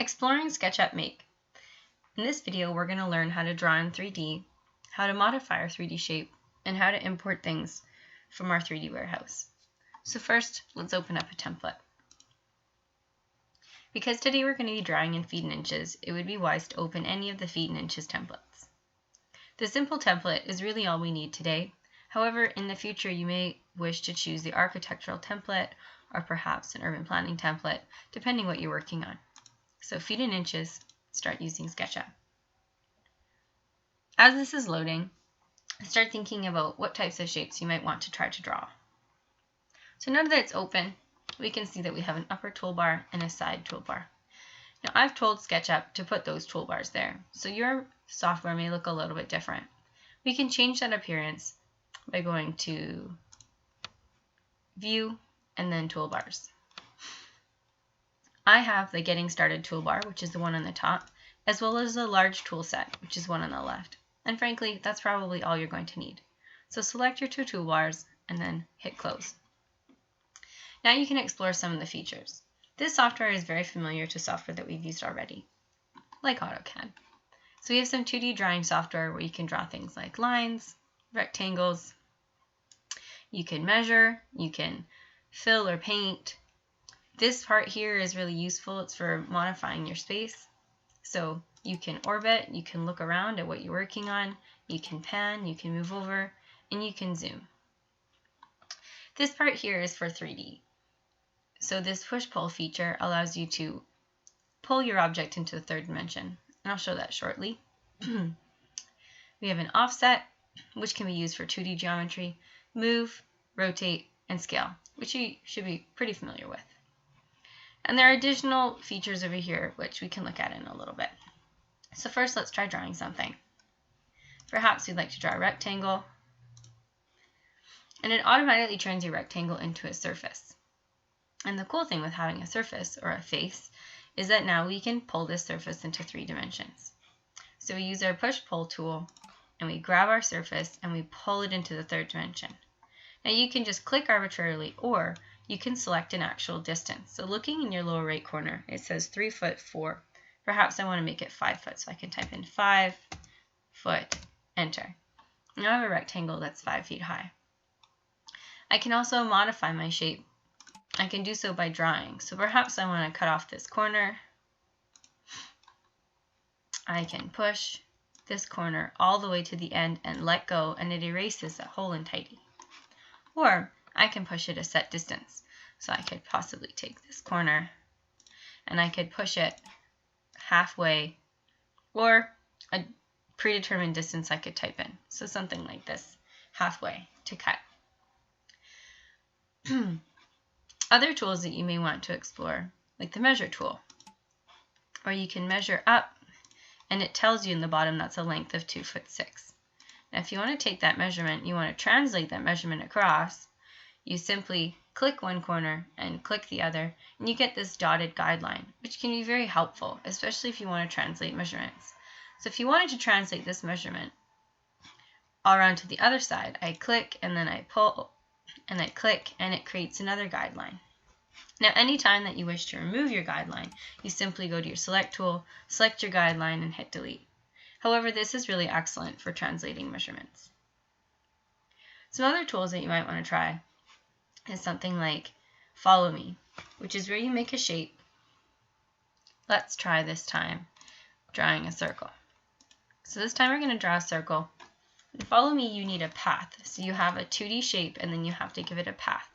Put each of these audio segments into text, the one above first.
Exploring SketchUp Make. In this video, we're going to learn how to draw in 3D, how to modify our 3D shape, and how to import things from our 3D warehouse. So first, let's open up a template. Because today we're going to be drawing in feet and inches, it would be wise to open any of the feet and inches templates. The simple template is really all we need today. However, in the future, you may wish to choose the architectural template or perhaps an urban planning template, depending what you're working on. So feet and inches, start using SketchUp. As this is loading, start thinking about what types of shapes you might want to try to draw. So now that it's open, we can see that we have an upper toolbar and a side toolbar. Now I've told SketchUp to put those toolbars there, so your software may look a little bit different. We can change that appearance by going to View and then Toolbars. I have the Getting Started toolbar, which is the one on the top, as well as the large tool set, which is one on the left. And frankly, that's probably all you're going to need. So select your two toolbars and then hit close. Now you can explore some of the features. This software is very familiar to software that we've used already, like AutoCAD. So we have some 2D drawing software where you can draw things like lines, rectangles. You can measure, you can fill or paint. This part here is really useful. It's for modifying your space. So you can orbit, you can look around at what you're working on, you can pan, you can move over, and you can zoom. This part here is for 3D. So this push-pull feature allows you to pull your object into the third dimension, and I'll show that shortly. We have an offset, which can be used for 2D geometry, move, rotate, and scale, which you should be pretty familiar with. And there are additional features over here, which we can look at in a little bit. So first, let's try drawing something. Perhaps we'd like to draw a rectangle, and it automatically turns your rectangle into a surface. And the cool thing with having a surface, or a face, is that now we can pull this surface into 3 dimensions. So we use our push-pull tool, and we grab our surface, and we pull it into the 3rd dimension. Now you can just click arbitrarily, or you can select an actual distance. So looking in your lower right corner, it says 3 foot 4. Perhaps I want to make it 5 foot, so I can type in 5 foot, enter. Now I have a rectangle that's 5 feet high. I can also modify my shape. I can do so by drawing. So perhaps I want to cut off this corner. I can push this corner all the way to the end and let go, and it erases that whole entirety. Or I can push it a set distance. So I could possibly take this corner and I could push it halfway, or a predetermined distance I could type in. So something like this, halfway to cut. Other tools that you may want to explore, like the measure tool, or you can measure up and it tells you in the bottom that's a length of 2 foot 6. Now if you want to take that measurement, you want to translate that measurement across, you simply click one corner and click the other, and you get this dotted guideline, which can be very helpful, especially if you want to translate measurements. So if you wanted to translate this measurement all around to the other side, I click and then I pull and I click, and it creates another guideline. Now anytime that you wish to remove your guideline, you simply go to your select tool, select your guideline, and hit delete. However, this is really excellent for translating measurements. Some other tools that you might want to try is something like Follow Me, which is where you make a shape. Let's try this time drawing a circle. So this time we're going to draw a circle. In Follow Me, you need a path. So you have a 2D shape, and then you have to give it a path.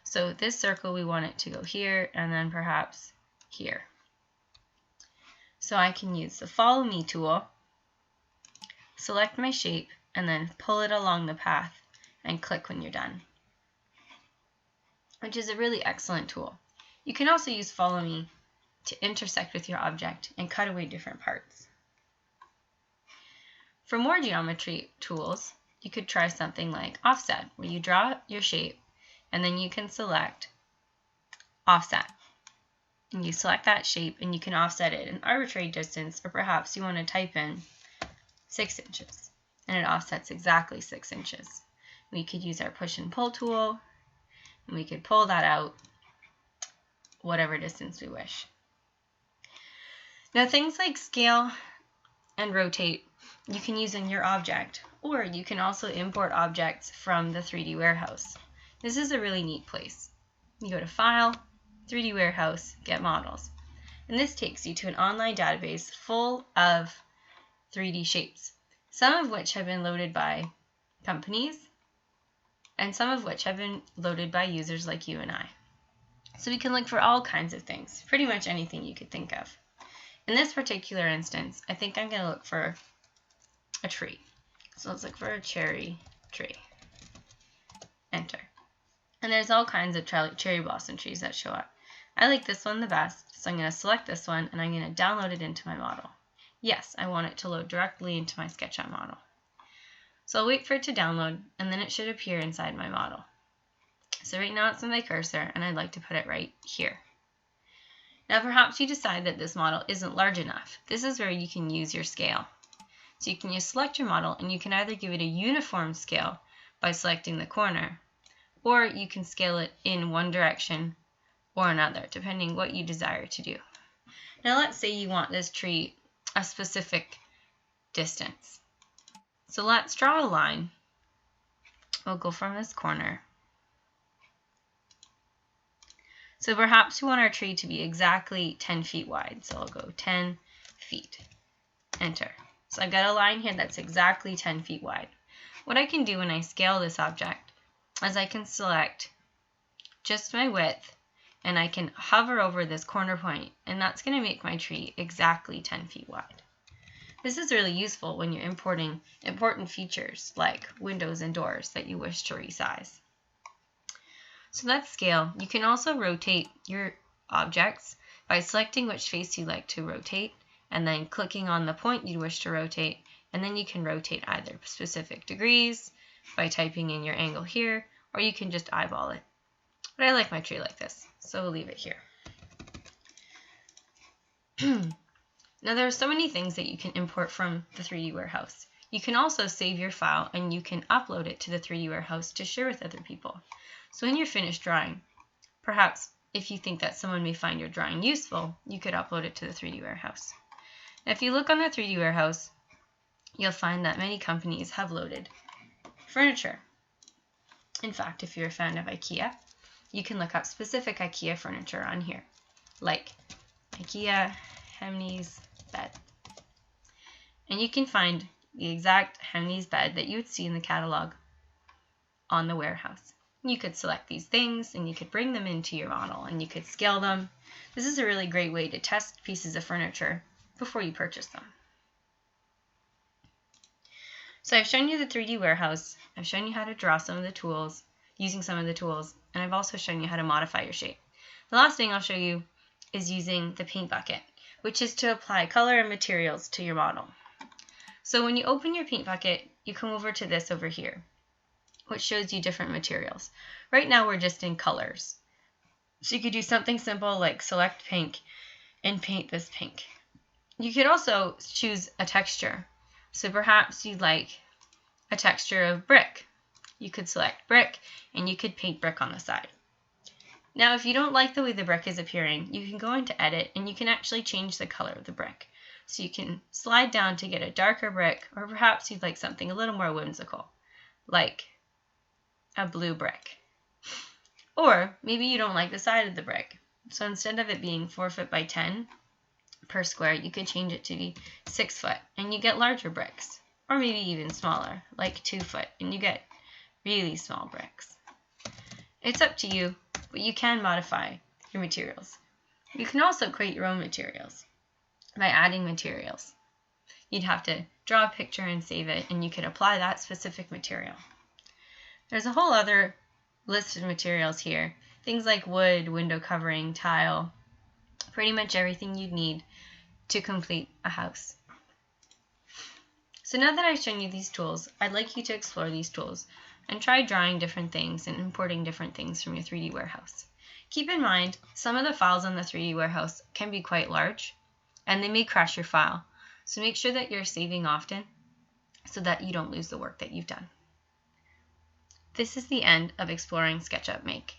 So this circle, we want it to go here, and then perhaps here. So I can use the Follow Me tool, select my shape, and then pull it along the path, and click when you're done, which is a really excellent tool. You can also use Follow Me to intersect with your object and cut away different parts. For more geometry tools, you could try something like Offset, where you draw your shape and then you can select Offset. And you select that shape and you can offset it an arbitrary distance, or perhaps you want to type in 6 inches and it offsets exactly 6 inches. We could use our push and pull tool, and we could pull that out whatever distance we wish. Now things like scale and rotate you can use in your object, or you can also import objects from the 3D warehouse. This is a really neat place. You go to File, 3D Warehouse, Get Models. And this takes you to an online database full of 3D shapes, some of which have been loaded by companies, and some of which have been loaded by users like you and I. So we can look for all kinds of things, pretty much anything you could think of. In this particular instance, I think I'm going to look for a tree. So let's look for a cherry tree. Enter. And there's all kinds of cherry blossom trees that show up. I like this one the best, so I'm going to select this one and I'm going to download it into my model. Yes, I want it to load directly into my SketchUp model. So I'll wait for it to download, and then it should appear inside my model. So right now it's on my cursor, and I'd like to put it right here. Now perhaps you decide that this model isn't large enough. This is where you can use your scale. So you can select your model, and you can either give it a uniform scale by selecting the corner, or you can scale it in one direction or another, depending what you desire to do. Now let's say you want this tree a specific distance. So let's draw a line. We'll go from this corner. So perhaps we want our tree to be exactly 10 feet wide. So I'll go 10 feet. Enter. So I've got a line here that's exactly 10 feet wide. What I can do when I scale this object is I can select just my width, and I can hover over this corner point, and that's going to make my tree exactly 10 feet wide. This is really useful when you're importing important features like windows and doors that you wish to resize. So that's scale. You can also rotate your objects by selecting which face you like to rotate and then clicking on the point you wish to rotate, and then you can rotate either specific degrees by typing in your angle here, or you can just eyeball it. But I like my tree like this, so we'll leave it here. Now there are so many things that you can import from the 3D warehouse. You can also save your file and you can upload it to the 3D warehouse to share with other people. So when you're finished drawing, perhaps if you think that someone may find your drawing useful, you could upload it to the 3D warehouse. Now if you look on the 3D warehouse, you'll find that many companies have loaded furniture. In fact, if you're a fan of IKEA, you can look up specific IKEA furniture on here, like IKEA Hemnes bed. And you can find the exact Hemnes bed that you would see in the catalog on the warehouse. You could select these things and you could bring them into your model and you could scale them. This is a really great way to test pieces of furniture before you purchase them. So I've shown you the 3D warehouse, I've shown you how to draw some of the tools, using some of the tools, and I've also shown you how to modify your shape. The last thing I'll show you is using the paint bucket, which is to apply color and materials to your model. So when you open your paint bucket, you come over to this over here, which shows you different materials. Right now we're just in colors. So you could do something simple like select pink and paint this pink. You could also choose a texture. So perhaps you'd like a texture of brick. You could select brick and you could paint brick on the side. Now, if you don't like the way the brick is appearing, you can go into edit and you can actually change the color of the brick. So you can slide down to get a darker brick, or perhaps you'd like something a little more whimsical, like a blue brick. Or maybe you don't like the side of the brick. So instead of it being 4 foot by 10 per square, you could change it to be 6 foot and you get larger bricks, or maybe even smaller, like 2 foot, and you get really small bricks. It's up to you, but you can modify your materials. You can also create your own materials by adding materials. You'd have to draw a picture and save it, and you could apply that specific material. There's a whole other list of materials here, things like wood, window covering, tile, pretty much everything you'd need to complete a house. So now that I've shown you these tools, I'd like you to explore these tools and try drawing different things and importing different things from your 3D warehouse. Keep in mind, some of the files on the 3D warehouse can be quite large and they may crash your file. So make sure that you're saving often so that you don't lose the work that you've done. This is the end of exploring SketchUp Make.